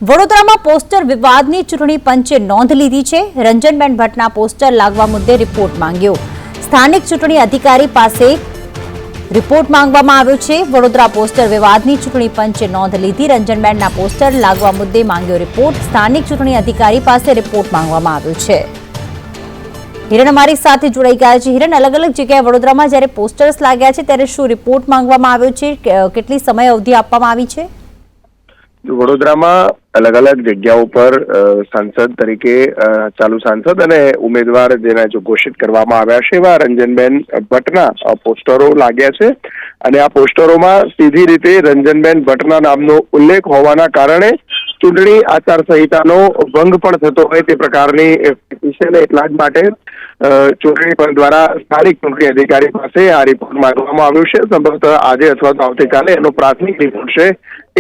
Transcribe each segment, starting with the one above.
વડોદરામાં પોસ્ટર વિવાદની ચૂંટણી પંચે નોંધ લીધી છે। રંજનબેન ભટ્ટના પોસ્ટર લાગવા મુદ્દે રિપોર્ટ માંગ્યો। સ્થાનિક ચૂંટણી અધિકારી પાસે રિપોર્ટ માંગવામાં આવ્યો છે। વડોદરા પોસ્ટર વિવાદની ચૂંટણી પંચે નોંધ લીધી। રંજનબેનના પોસ્ટર લાગવા મુદ્દે માંગ્યો રિપોર્ટ। સ્થાનિક ચૂંટણી અધિકારી પાસે રિપોર્ટ માંગવામાં આવ્યો છે। હિરણ અમારી સાથે જોડાઈ ગયા છે। હિરણ, અલગ અલગ જગ્યાએ વડોદરામાં જ્યારે પોસ્ટર્સ લાગ્યા છે ત્યારે શું રિપોર્ટ માંગવામાં આવ્યો છે? કેટલી સમય અવધિ આપવામાં આવી છે? વડોદરામાં અલગ અલગ જગ્યાઓ પર સાંસદ તરીકે ચાલુ સાંસદ અને ઉમેદવાર જેના જો ઘોષિત કરવામાં આવ્યા છે એવા રંજનબેન ભટ્ટના પોસ્ટરો લાગ્યા છે અને આ પોસ્ટરોમાં સીધી રીતે રંજનબેન ભટ્ટના નામનો ઉલ્લેખ હોવાના કારણે ચૂંટણી આચારસંહિતાનો ભંગ પણ થતો હોય તે પ્રકારની પિટિશન, એટલા જ માટે ચૂંટણી પંચ દ્વારા સ્થાનિક ચૂંટણી અધિકારી પાસે આ રિપોર્ટ માંગવામાં આવ્યો છે। સંભવતઃ આજે અથવા તો આવતીકાલે એનો પ્રાથમિક રિપોર્ટ છે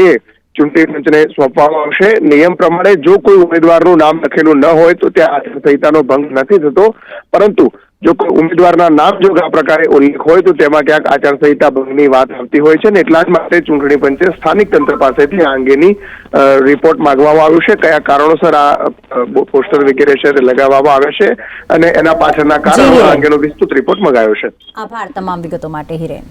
એ ચૂંટણી પંચને સોંપવામાં આવશે। નિયમ પ્રમાણે જો કોઈ ઉમેદવારનું નામ લખેલું ન હોય તો ત્યાં આચારસંહિતાનો ભંગ નથી થતો, પરંતુ જો કોઈ ઉમેદવારના નામ જો આ પ્રકારે ઉલ્લેખ હોય તો તેમાં ક્યાંક આચારસંહિતા ભંગની વાત આવતી હોય છે ને એટલા જ માટે ચૂંટણી પંચે સ્થાનિક તંત્ર પાસેથી આ અંગેની રિપોર્ટ માંગવામાં આવ્યું છે। કયા કારણોસર આ પોસ્ટર વગેરે છે લગાવવામાં આવે છે અને એના પાછળના કારણો અંગેનો વિસ્તૃત રિપોર્ટ મંગાવ્યો છે। આભાર તમામ વિગતો માટે, હિરેન।